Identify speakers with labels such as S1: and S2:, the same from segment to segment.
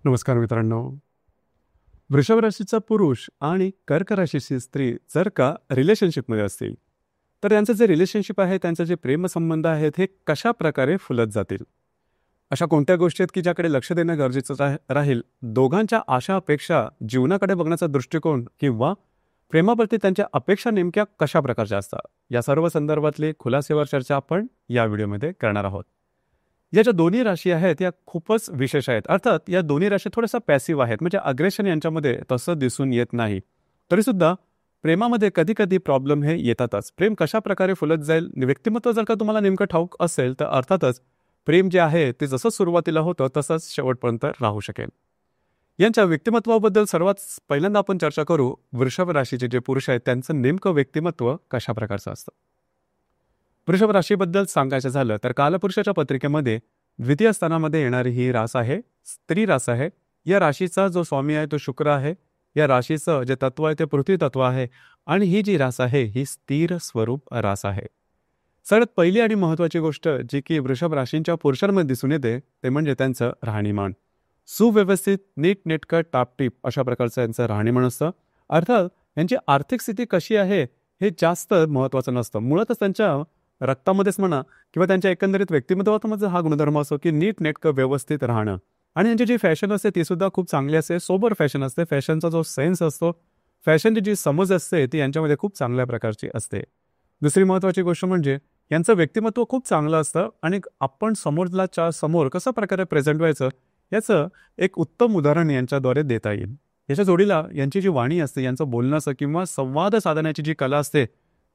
S1: नमस्कार मित्रांनो. वृषभ राशीचा पुरुष आणि कर्क राशीची स्त्री जर का रिलेशनशिपमध्ये असतील, तर त्यांचं जे रिलेशनशिप आहे, त्यांचे जे प्रेमसंबंध आहेत, हे कशा प्रकारे फुलत जातील? अशा कोणत्या गोष्टी आहेत की ज्याकडे लक्ष देणं गरजेचं राहील? दोघांच्या आशा अपेक्षा, जीवनाकडे बघण्याचा दृष्टिकोन किंवा प्रेमाप्रती त्यांच्या अपेक्षा नेमक्या कशा प्रकारच्या असतात? या सर्व संदर्भातली खुलासेवर चर्चा आपण या व्हिडिओमध्ये करणार आहोत. या ज्या दोन्ही राशी आहेत या खूपच विशेष आहेत. अर्थात या दोन्ही राशी थोड्याशा पॅसिव्ह आहेत, म्हणजे अग्रेशन यांच्यामध्ये तसं दिसून येत नाही. तरीसुद्धा प्रेमामध्ये कधी कधी प्रॉब्लेम हे येतातच. प्रेम कशा प्रकारे फुलत जाईल, व्यक्तिमत्व जर का तुम्हाला नेमकं ठाऊक असेल तर अर्थातच प्रेम जे आहे ते जसं सुरुवातीला होतं तसंच शेवटपर्यंत राहू शकेल. यांच्या व्यक्तिमत्वाबद्दल सर्वात पहिल्यांदा आपण चर्चा करू. वृषभ राशीचे जे पुरुष आहेत त्यांचं नेमकं व्यक्तिमत्व कशा प्रकारचं असतं. वृषभ राशीबद्दल सांगायचं झालं तर कालपुरुषाच्या पत्रिकेमध्ये द्वितीय स्थानामध्ये येणारी ही रास आहे, स्त्री रास आहे. या राशीचा जो स्वामी आहे तो शुक्र आहे. या राशीचं जे तत्व आहे ते पृथ्वी तत्व आहे आणि ही जी रास आहे ही स्थिर स्वरूप रास आहे. सगळ्यात पहिली आणि महत्त्वाची गोष्ट जी की वृषभ राशींच्या पुरुषांमध्ये दिसून येते ते म्हणजे त्यांचं राहणीमान. सुव्यवस्थित, नीटनेटकट, टापटीप अशा प्रकारचं यांचं राहणीमान असतं. अर्थात यांची आर्थिक स्थिती कशी आहे हे जास्त महत्त्वाचं नसतं. मुळातच त्यांच्या रक्तामध्येच म्हणा किंवा त्यांच्या एकंदरीत व्यक्तिमत्वामध्ये हा गुणधर्म असतो की नीटनेटकं व्यवस्थित राहणं. आणि यांची जी फॅशन असते ती सुद्धा खूप चांगली असते, सोबर फॅशन असते. फॅशनचा जो सेन्स असतो, फॅशनची जी समज असते ती यांच्यामध्ये खूप चांगल्या प्रकारची असते. दुसरी महत्त्वाची गोष्ट म्हणजे यांचं व्यक्तिमत्व खूप चांगलं असतं आणि आपण समोरच्या समोर कसं प्रकारे प्रेझेंट व्हायचं याचं एक उत्तम उदाहरण यांच्याद्वारे देता येईल. याच्या जोडीला यांची जी वाणी असते, यांचं बोलणं असं किंवा संवाद साधण्याची जी कला असते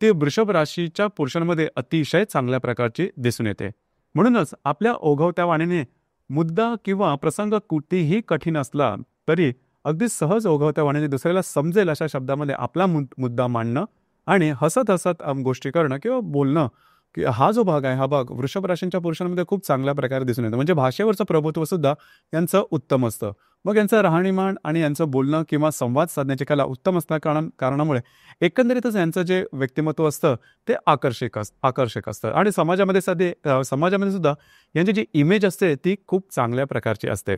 S1: ती वृषभ राशीच्या पुरुषांमध्ये अतिशय चांगल्या प्रकारची दिसून येते. म्हणूनच आपल्या ओघवत्या वाणीने मुद्दा किंवा प्रसंग कुठेही कठीण असला तरी अगदी सहज ओघवत्या वाणीने दुसऱ्याला समजेल अशा शब्दामध्ये आपला मुद्दा मांडणं आणि हसत हसत गोष्टी करणं किंवा बोलणं की हा जो भाग आहे हा भाग वृषभ राशींच्या पुरुषांमध्ये खूप चांगल्या प्रकारे दिसून येतं. म्हणजे भाषेवरचं प्रभुत्व सुद्धा यांचं उत्तम असतं. मग यांचं राहणीमान आणि यांचं बोलणं किंवा संवाद साधण्याची कला उत्तम असल्या कारणामुळे एकंदरीतच यांचं जे व्यक्तिमत्व असतं ते आकर्षक असतं आणि समाजामध्ये सुद्धा यांची जी इमेज असते ती खूप चांगल्या प्रकारची असते.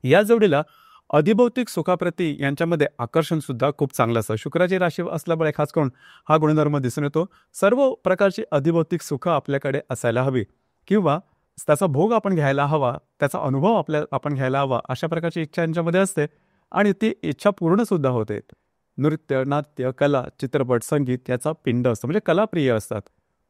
S1: या जोडीला अधिभौतिक सुखाप्रती यांच्यामध्ये आकर्षण सुद्धा खूप चांगलं असतं. शुक्राची राशी असल्यामुळे खास करून हा गुणधर्म दिसून येतो. सर्व प्रकारची अधिभौतिक सुख आपल्याकडे असायला हवी किंवा त्याचा भोग आपण घ्यायला हवा, त्याचा अनुभव आपण घ्यायला हवा अशा प्रकारची इच्छा यांच्यामध्ये असते आणि ती इच्छा पूर्ण सुद्धा होते. नृत्य, नाट्य, कला, चित्रपट, संगीत याचा पिंड असतो, म्हणजे कलाप्रिय असतात.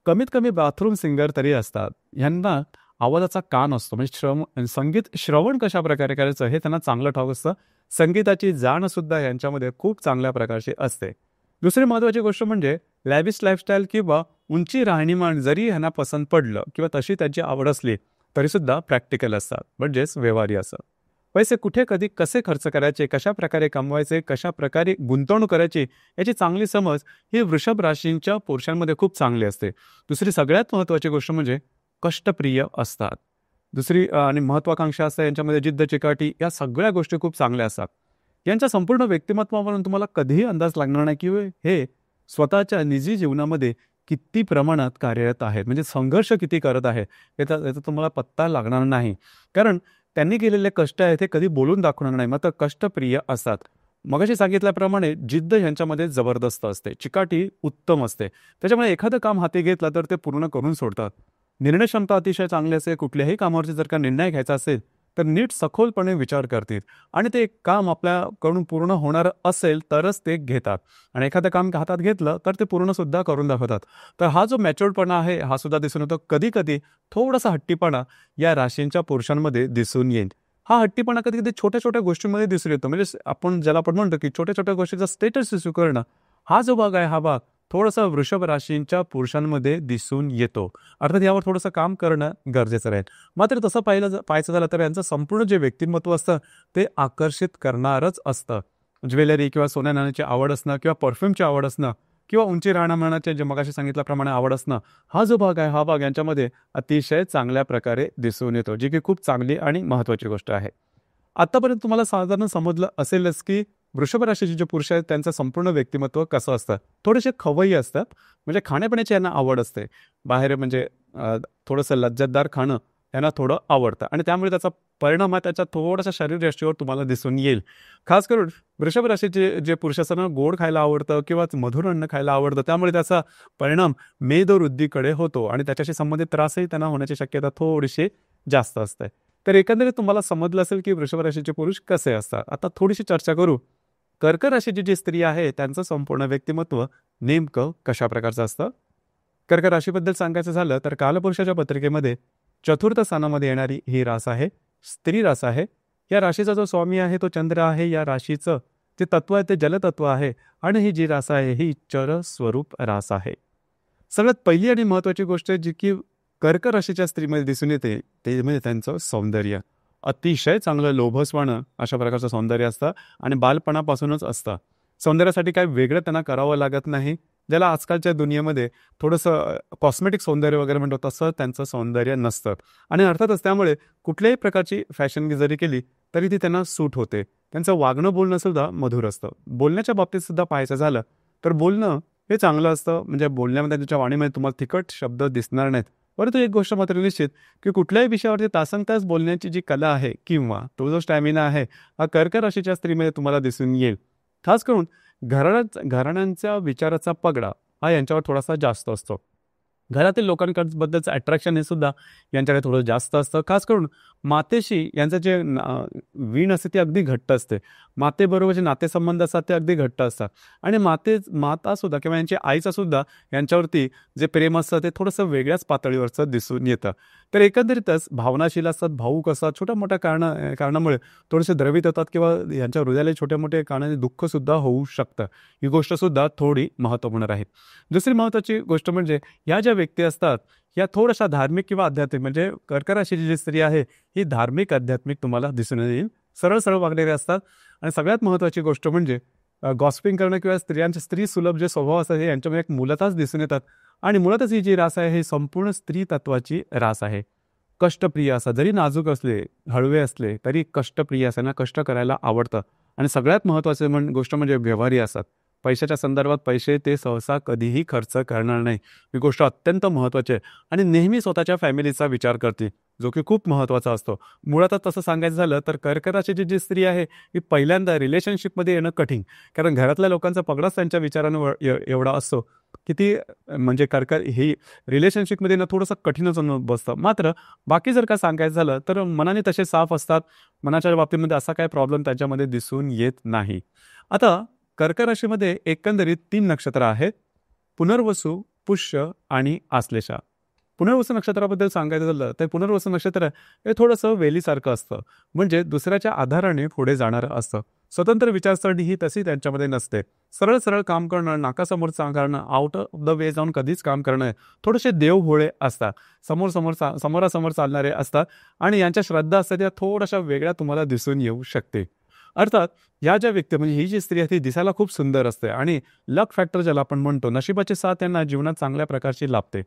S1: कमीत कमी बाथरूम सिंगर तरी असतात. यांना आवाजाचा कान असतो, म्हणजे संगीत श्रवण कशा प्रकारे करायचं हे त्यांना चांगलं ठाऊक असतं. संगीताची जाण सुद्धा यांच्यामध्ये खूप चांगल्या प्रकारची असते. दुसरी महत्त्वाची गोष्ट म्हणजे लॅविश लाईफस्टाईल किंवा उंची राहणीमान जरी यांना पसंत पडलं किंवा तशी त्यांची आवड असली तरीसुद्धा प्रॅक्टिकल असतात, म्हणजेच व्यवहारी असतात. पैसे कुठे, कधी, कसे खर्च करायचे, कशा प्रकारे कमवायचे, कशा प्रकारे गुंतवणूक करायची याची चांगली समज ही वृषभ राशींच्या पुरुषांमध्ये खूप चांगली असते. दुसरी सगळ्यात महत्त्वाची गोष्ट म्हणजे कष्टप्रिय असतात. दुसरी आणि महत्वाकांक्षा असते यांच्यामध्ये, जिद्द, चिकाटी या सगळ्या गोष्टी खूप चांगल्या असतात. यांच्या संपूर्ण व्यक्तिमत्वावरून तुम्हाला कधीही अंदाज लागणार नाही की हे स्वतःच्या निजी जीवनामध्ये किती प्रमाणात कार्यरत आहेत, म्हणजे संघर्ष किती करत आहे याचा तुम्हाला पत्ता लागणार नाही. कारण त्यांनी केलेले कष्ट आहेत हे कधी बोलून दाखवणार नाही, मात्र कष्टप्रिय असतात. मगाशी सांगितल्याप्रमाणे जिद्द यांच्यामध्ये जबरदस्त असते, चिकाटी उत्तम असते. त्याच्यामुळे एखादं काम हाती घेतलं तर ते पूर्ण करून सोडतात. निर्णय क्षमता अतिशय चांगली असते. कुठल्याही कामावरती जर का निर्णय घ्यायचा असेल तर नीट सखोलपणे विचार करतील आणि ते काम आपल्याकडून पूर्ण होणार असेल तरच ते घेतात आणि एखादं काम हातात घेतलं तर ते पूर्ण सुद्धा करून दाखवतात. तर हा जो मॅच्युअर्डपणा आहे हा सुद्धा दिसून येतो. कधी कधी थोडासा हट्टीपणा या राशींच्या पुरुषांमध्ये दिसून येईल. हा हट्टीपणा कधी कधी छोट्या छोट्या गोष्टींमध्ये दिसून येतो, म्हणजे ज्याला आपण म्हणतो की छोट्या छोट्या गोष्टीचा स्टेटस इश्यू करणं, हा जो भाग आहे हा भाग थोडासा वृषभ राशींच्या पुरुषांमध्ये दिसून येतो. अर्थात यावर थोडंसं काम करणं गरजेचं राहील. मात्र तसं पाहायचं झालं तर यांचं संपूर्ण जे व्यक्तिमत्व असतं ते आकर्षित करणारच असतं. ज्वेलरी किंवा सोन्या नाण्याची आवड असणं किंवा परफ्यूमची आवड असणं किंवा उंची राहणीमानाचे जे मगाशी सांगितल्याप्रमाणे आवड असणं, हा जो भाग आहे हा भाग यांच्यामध्ये अतिशय चांगल्या प्रकारे दिसून येतो, जी की खूप चांगली आणि महत्त्वाची गोष्ट आहे. आतापर्यंत तुम्हाला साधारण समजलं असेलच की वृषभ राशीचे जे पुरुष आहेत त्यांचं संपूर्ण व्यक्तिमत्व कसं असतं. थोडेसे खवय्ये असतात, म्हणजे खाण्यापिण्याची यांना आवड असते. बाहेर म्हणजे थोडंसं लज्जतदार खाणं त्यांना थोडं आवडतं आणि त्यामुळे त्याचा परिणाम हा त्याच्या थोडासा शरीरयष्टीवर तुम्हाला दिसून येईल. खास करून वृषभ राशीचे जे पुरुष असतात ना, गोड खायला आवडतं किंवा मधुर अन्न खायला आवडतं, त्यामुळे त्याचा परिणाम मेदवृद्धीकडे होतो आणि त्याच्याशी संबंधित त्रासही त्यांना होण्याची शक्यता थोडीशी जास्त असते. तर एकंदरीत तुम्हाला समजलं असेल की वृषभ राशीचे पुरुष कसे असतात. आता थोडीशी चर्चा करू. कर्क राशीची जी स्त्री आहे त्यांचं संपूर्ण व्यक्तिमत्व नेमकं कशा प्रकारचं असतं. कर्क राशीबद्दल सांगायचं झालं तर कालपुरुषाच्या पत्रिकेमध्ये चतुर्थ स्थानामध्ये येणारी ही रास आहे, स्त्री रास आहे. या राशीचा जो स्वामी आहे तो चंद्र आहे. या राशीचं जे तत्व आहे ते जलतत्व आहे आणि ही जी रास आहे ही चर स्वरूप रास आहे. सगळ्यात पहिली आणि महत्त्वाची गोष्ट जी की कर्क राशीच्या स्त्रीमध्ये दिसून येते ते म्हणजे त्यांचं सौंदर्य. अतिशय चांगलं लोभसवाणं अशा प्रकारचं सौंदर्य असतं आणि बालपणापासूनच असतं. सौंदर्यासाठी काही वेगळं त्यांना करावं लागत नाही. ज्याला आजकालच्या दुनियेमध्ये थोडंसं कॉस्मेटिक सौंदर्य वगैरे म्हणतो तसं त्यांचं सौंदर्य नसतं आणि अर्थातच त्यामुळे कुठल्याही प्रकारची फॅशन जरी केली तरी ती त्यांना सूट होते. त्यांचं वागणं बोलणं सुद्धा मधुर असतं. बोलण्याच्या बाबतीत सुद्धा पाहायचं झालं तर बोलणं हे चांगलं असतं. म्हणजे बोलण्यामध्ये त्यांच्या वाणीमध्ये तुम्हाला तिखट शब्द दिसणार नाहीत. परंतु एक गोष्ट मात्र निश्चित की कुठल्याही विषयावरती तासंतास बोलण्याची जी कला आहे किंवा तो जो स्टॅमिना आहे हा कर्क राशीच्या स्त्रीमध्ये तुम्हाला दिसून येईल. खास करून घराण्यांच्या विचाराचा पगडा हा यांच्यावर थोडासा जास्त असतो. घरातील लोकांबद्दलचं अट्रॅक्शन हे सुद्धा यांच्याकडे थोडं जास्त असतं. खास करून मातेशी यांचं जे वीण असते ती अगदी घट्ट असते. मातेबरोबर जे नातेसंबंध असतात ते अगदी घट्ट असतात आणि मातासुद्धा किंवा यांची आईचा सुद्धा यांच्यावरती जे प्रेम असतं ते थोडंसं वेगळ्याच पातळीवरचं दिसून येतं. तर एकंदरीतच भावनाशील असतात, भावूक असतात, छोट्या मोठ्या कारणामुळे थोडेसे द्रवित होतात किंवा यांच्या हृदयाला छोट्या मोठ्या कारणाने दुःखसुद्धा होऊ शकतं. ही गोष्टसुद्धा थोडी महत्त्वपूर्ण राहील. दुसरी महत्त्वाची गोष्ट म्हणजे ह्या ज्या व्यक्ती असतात या थोड्याशा धार्मिक किंवा आध्यात्मिक म्हणजे कर्क राशीची जी स्त्री आहे ही धार्मिक आध्यात्मिक तुम्हाला दिसून येईल. सरळ सरळ वागलेले असतात आणि सगळ्यात महत्त्वाची गोष्ट म्हणजे गॉसिपिंग करणं किंवा स्त्री सुलभ जे स्वभाव असतात हे यांच्यामध्ये एक मूलतःच दिसून येतात आणि मुळातच ही जी रास आहे ही संपूर्ण स्त्री तत्वाची रास आहे. कष्टप्रिय असतात, जरी नाजूक असले हळवे असले तरी कष्टप्रिय असताना कष्ट करायला आवडतं आणि सगळ्यात महत्त्वाचं गोष्ट म्हणजे व्यवहारी असतात. पैशाच्या संदर्भात पैसे ते सहसा कधीही खर्च करणार नाही. ही गोष्ट अत्यंत महत्त्वाची आहे आणि नेहमी स्वतःच्या फॅमिलीचा विचार करते जो की खूप महत्त्वाचा असतो. मुळातच तसं सांगायचं झालं तर कर्क राशीची जी स्त्री आहे ही पहिल्यांदा रिलेशनशिपमध्ये येणं कठीण, कारण घरातल्या लोकांचा पगडाच त्यांच्या विचारानं एवढा असतो की ती म्हणजे ही रिलेशनशिपमध्ये ना थोडंसं कठीणच बसतं. मात्र बाकी जर का सांगायचं झालं तर मनाने तसे साफ असतात. मनाच्या बाबतीमध्ये असा काही प्रॉब्लेम त्यांच्यामध्ये दिसून येत नाही. आता कर्क राशीमध्ये एकंदरीत 3 नक्षत्र आहेत, पुनर्वसू, पुष्य आणि आश्लेषा. पुनर्वसू नक्षत्राबद्दल सांगायचं झालं तर पुनर्वसू नक्षत्र हे थोडंसं वेलीसारखं असतं, म्हणजे दुसऱ्याच्या आधाराने पुढे जाणारं असतं. स्वतंत्र विचारसरणी ही तशी त्यांच्यामध्ये नसते. सरळ सरळ काम करणं, नाकासमोर करणं, आउट ऑफ द वे जाऊन कधीच काम करणं, थोडेसे देवभोळे असतात, समोरासमोर चालणारे असतात आणि यांच्या श्रद्धा असतात त्या थोड्याशा वेगळ्या तुम्हाला दिसून येऊ शकते. अर्थात या ज्या व्यक्ती म्हणजे ही जी स्त्री आहे ती दिसायला खूप सुंदर असते आणि लक फॅक्टर ज्याला आपण म्हणतो, नशिबाची साथ त्यांना जीवनात चांगल्या प्रकारची लाभते.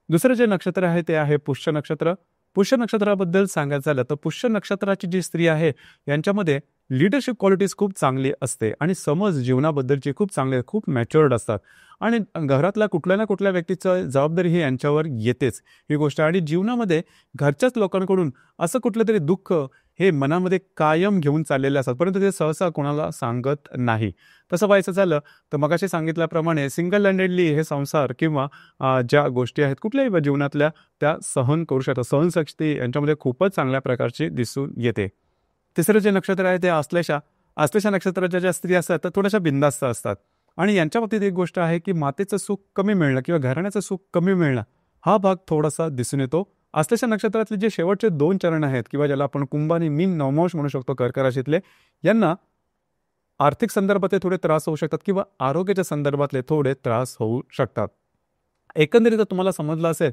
S1: दुसरं जे नक्षत्र आहे ते आहे पुष्य नक्षत्र. पुष्य नक्षत्राबद्दल सांगायचं झालं तर पुष्य नक्षत्राची जी स्त्री आहे यांच्यामध्ये लिडरशिप क्वालिटीज खूप चांगली असते आणि समज जीवनाबद्दलची खूप चांगले, खूप मॅच्युअर्ड असतात आणि घरातल्या कुठल्या ना कुठल्या व्यक्तीचं जबाबदारी ही यांच्यावर येतेच ही गोष्ट. आणि जीवनामध्ये घरच्याच लोकांकडून असं कुठलं तरी दुःख हे मनामध्ये कायम घेऊन चाललेले असतात, परंतु ते सहसा कोणाला सांगत नाही. तसं पाहायचं झालं तर मगाशी सांगितल्याप्रमाणे सिंगल हँडेडली हे संसार किंवा ज्या गोष्टी आहेत कुठल्याही जीवनातल्या त्या सहन करू शकतात. सहनशक्ती यांच्यामध्ये खूपच चांगल्या प्रकारची दिसून येते. तिसरं जे नक्षत्र आहे ते आश्लेषा. आश्लेषा नक्षत्राच्या ज्या स्त्री असतात त्या थोड्याशा बिंदास्त असतात आणि यांच्या बाबतीत एक गोष्ट आहे की मातेचं सुख कमी मिळणं किंवा घराण्याचं सुख कमी मिळणं हा भाग थोडासा दिसून येतो. आश्लेषा नक्षत्रातले जे शेवटचे 2 चरण आहेत किंवा ज्याला आपण कुंभ आणि मीन नवमांश म्हणू शकतो कर्क राशीतले, यांना आर्थिक संदर्भातले थोडे त्रास होऊ शकतात किंवा आरोग्याच्या संदर्भातले थोडे त्रास होऊ शकतात. एकंदरीत तुम्हाला समजलं असेल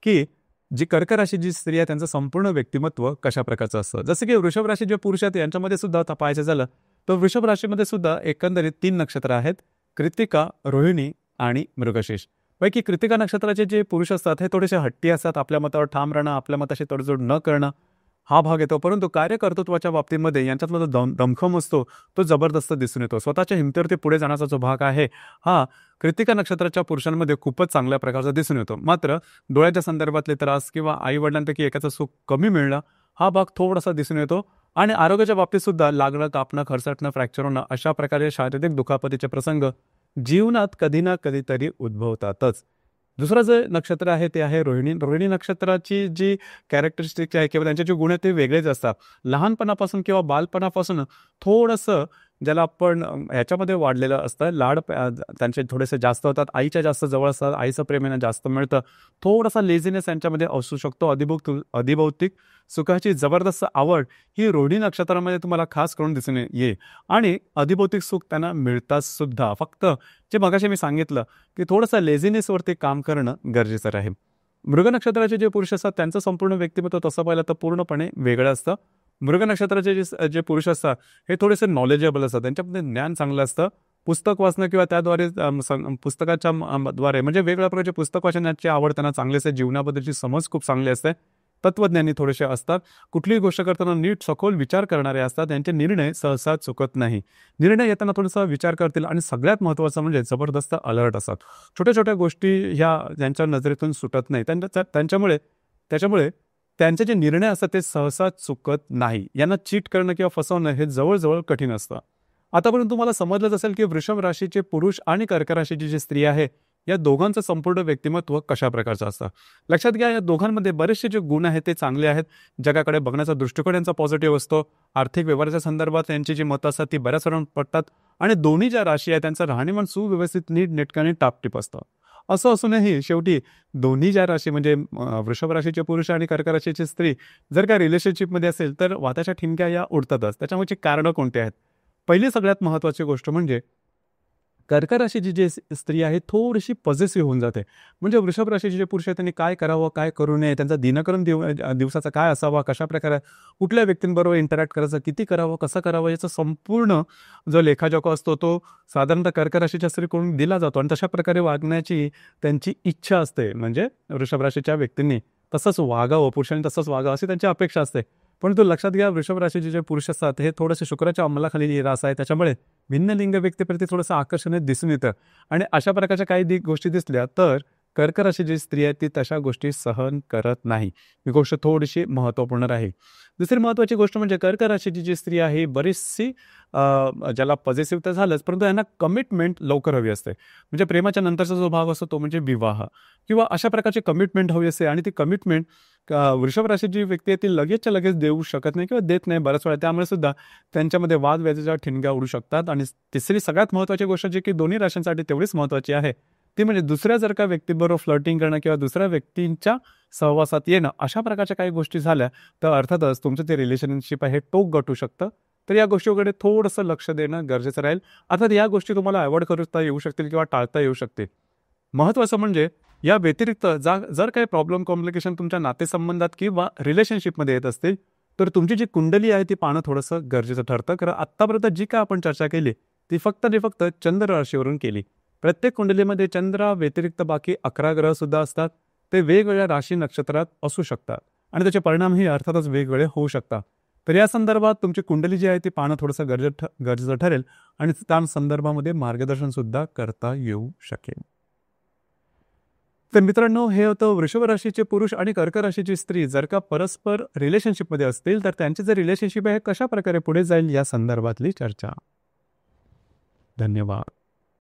S1: की जी कर्क राशी जी स्त्री आहे त्यांचं संपूर्ण व्यक्तिमत्व कशा प्रकारचं असतं. जसं की वृषभ राशी जे पुरुष आहेत यांच्यामध्ये सुद्धा पाहायचं झालं तर वृषभ राशीमध्ये सुद्धा एकंदरीत 3 नक्षत्र आहेत, कृत्तिका, रोहिणी आणि मृगशीर्ष. पैकी कृत्तिका नक्षत्राचे जे पुरुष असतात हे थोडेसे हट्टी असतात, आपल्या मतावर ठाम राहणं, आपल्या मताशी तडजोड न करणं हा भाग येतो. परंतु कार्यकर्तृत्वाच्या बाबतीमध्ये यांच्यातला जो दमखम असतो तो जबरदस्त दिसून येतो. स्वतःच्या हिमतीवरती पुढे जाण्याचा जो भाग आहे हा कृत्तिका नक्षत्राच्या पुरुषांमध्ये खूपच चांगल्या प्रकारचा दिसून येतो. मात्र डोळ्याच्या संदर्भातले त्रास किंवा आई वडिलांपैकी एकाचं सुख कमी मिळणं हा भाग थोडासा दिसून येतो. आणि आरोग्याच्या बाबतीत सुद्धा लागणं, कापणं, खरचटणं, फ्रॅक्चर होणं अशा प्रकारे शारीरिक दुखापतीचे प्रसंग जीवनात कधी ना कधीतरी उद्भवतातच. दुसरं जे नक्षत्र आहे ते आहे रोहिणी. रोहिणी नक्षत्राची जी कॅरेक्टरिस्टिक आहे किंवा त्यांचे जे गुण आहेत ते वेगळेच असतात. लहानपणापासून किंवा बालपणापासून थोडंसं ज्याला आपण ह्याच्यामध्ये वाढलेलं असतं, त्यांचे थोडेसे जास्त होतात, आईच्या जास्त जवळ असतात, आईचं प्रेम यांना जास्त मिळतं. थोडासा लेझीनेस यांच्यामध्ये असू शकतो. अधिभौतिक सुखाची जबरदस्त आवड ही रोहिणी नक्षत्रामध्ये तुम्हाला खास करून दिसून येईल. आणि अधिभौतिक सुख त्यांना मिळतात सुद्धा. फक्त जे मगाशी मी सांगितलं की थोडंसं लेझीनेसवरती काम करणं गरजेचं राहील. मृग नक्षत्राचे जे पुरुष असतात त्यांचं संपूर्ण व्यक्तिमत्व तसं पाहिलं तर पूर्णपणे वेगळं असतं. मृग नक्षत्राचे जे पुरुष असतात हे थोडेसे नॉलेजेबल असतात. त्यांच्यामध्ये ज्ञान चांगलं असतं. पुस्तक वाचणं किंवा त्याद्वारे पुस्तकाच्या द्वारे म्हणजे वेगवेगळ्या प्रकारचे पुस्तक वाचण्याची आवड त्यांना चांगली असते. जीवनाबद्दलची समज खूप चांगली असते. तत्वज्ञानी थोडेसे असतात. कुठलीही गोष्ट करताना नीट सखोल विचार करणारे असतात. त्यांचे निर्णय सहसा चुकत नाही. निर्णय येताना थोडासा विचार करतील आणि सगळ्यात महत्त्वाचं म्हणजे जबरदस्त अलर्ट असतात. छोट्या छोट्या गोष्टी ह्या त्यांच्या नजरेतून सुटत नाही. त्याच्यामुळे त्यांचे जे निर्णय असतात ते सहसा चुकत नाही. यांना चीट करणं किंवा फसवणं हे जवळजवळ कठीण असतं. आतापर्यंत तुम्हाला समजलंच असेल की वृषभ राशीचे पुरुष आणि कर्क राशीची जी स्त्री आहे या दोघांचं संपूर्ण व्यक्तिमत्व कशा प्रकारचं असतं. लक्षात घ्या, या दोघांमध्ये बरेचसे जे गुण आहेत ते चांगले आहेत. जगाकडे बघण्याचा दृष्टिकोन यांचा पॉझिटिव्ह असतो. आर्थिक व्यवहाराच्या संदर्भात यांची जी मतं असतात ती बऱ्याच वेळा पडतात. आणि दोन्ही ज्या राशी आहेत त्यांचं राहणीमान सुव्यवस्थित, नीट नेटकाने टापटीप असतं. असं असूनही शेवटी दोन्ही ज्या राशी म्हणजे वृषभ राशीचे पुरुष आणि कर्क राशीची स्त्री जर का रिलेशनशिपमध्ये असेल तर वाताच्या ठिणक्या या उडतातच. त्याच्यामुळे कारणं कोणती आहेत? पहिली सगळ्यात महत्त्वाची गोष्ट म्हणजे कर्क राशीची जी स्त्री आहे थोडीशी पॉझिटिव्ह होऊन जाते. म्हणजे वृषभ राशीचे जे पुरुष आहेत त्यांनी काय करावं, काय करू नये, त्यांचा दिनक्रम दिवसाचा काय असावा, कशा प्रकारे कुठल्या व्यक्तींबरोबर इंटरॅक्ट करायचं, किती करावं, कसं करावं, याचा संपूर्ण जो लेखाजोखा असतो तो साधारणतः कर्क राशीच्या स्त्रीकडून दिला जातो. आणि तशा प्रकारे वागण्याची त्यांची इच्छा असते. म्हणजे वृषभ राशीच्या व्यक्तींनी तसंच वागावं, पुरुषांनी तसंच वागावं अशी त्यांची अपेक्षा असते. परंतु लक्षात घ्या, वृषभ राशीचे जे पुरुष असतात हे थोडेसे शुक्राच्या अंमलाखाली रास आहे. त्याच्यामुळे भिन्न लिंग व्यक्तीप्रती थोडंसं आकर्षण दिसून येतं. आणि अशा प्रकारच्या काही गोष्टी दिसल्या तर कर्क राशी जी स्त्री आहे ती तशा गोष्टी सहन करत नाही. ही गोष्ट थोडीशी महत्त्वपूर्ण राहील. दुसरी महत्त्वाची गोष्ट म्हणजे कर्क राशीची जी स्त्री आहे बरीचशी ज्याला पॉझिटिव्ह तर झालंच, परंतु यांना कमिटमेंट लवकर हवी असते. म्हणजे प्रेमाच्या नंतरचा जो भाग असतो तो म्हणजे विवाह किंवा अशा प्रकारची कमिटमेंट हवी असते. आणि ती कमिटमेंट वृषभ राशीची जी व्यक्ती आहे ती लगेचच्या लगेच देऊ शकत नाही किंवा देत नाही बऱ्याच वेळा. त्यामुळे सुद्धा त्यांच्यामध्ये वादविवादाच्या ठिणग्या उडू शकतात. आणि तिसरी सगळ्यात महत्त्वाची गोष्ट जी की दोन्ही राशींसाठी तेवढीच महत्त्वाची आहे ती म्हणजे दुसऱ्या जर का व्यक्तीबरोबर फ्लर्टिंग करणं किंवा दुसऱ्या व्यक्तींच्या सहवासात येणं अशा प्रकारच्या काही गोष्टी झाल्या तर अर्थातच तुमचं ते रिलेशनशिप आहे टोक गटू शकतं. तर या गोष्टीकडे थोडंसं लक्ष देणं गरजेचं राहील. अर्थात या गोष्टी तुम्हाला अवॉइड करता येऊ शकतील किंवा टाळता येऊ शकतील. महत्त्वाचं म्हणजे या व्यतिरिक्त जर काही प्रॉब्लेम कॉम्प्लिकेशन तुमच्या नातेसंबंधात किंवा रिलेशनशिपमध्ये येत असतील तर तुमची जी कुंडली आहे ती पाहणं थोडंसं गरजेचं ठरतं. कारण आत्तापर्यंत जी काय आपण चर्चा केली ती फक्त आणि फक्त चंद्र राशीवरून केली. प्रत्येक कुंडलीमध्ये चंद्रा व्यतिरिक्त बाकी 11 ग्रह सुद्धा असतात. ते वेगवेगळ्या राशी नक्षत्रात असू शकतात आणि त्याचे परिणामही अर्थातच वेगवेगळे होऊ शकतात. तर या संदर्भात तुमची कुंडली जी आहे ती पाहणं थोडंसं गरजेचं ठरेल आणि त्या संदर्भामध्ये मार्गदर्शन सुद्धा करता येऊ शकेल. तर मित्रांनो, हे होतं वृषभ राशीचे पुरुष आणि कर्क राशीची स्त्री जर का परस्पर रिलेशनशिपमध्ये असतील तर त्यांचे जे रिलेशनशिप आहे कशा प्रकारे पुढे जाईल या संदर्भातली चर्चा. धन्यवाद.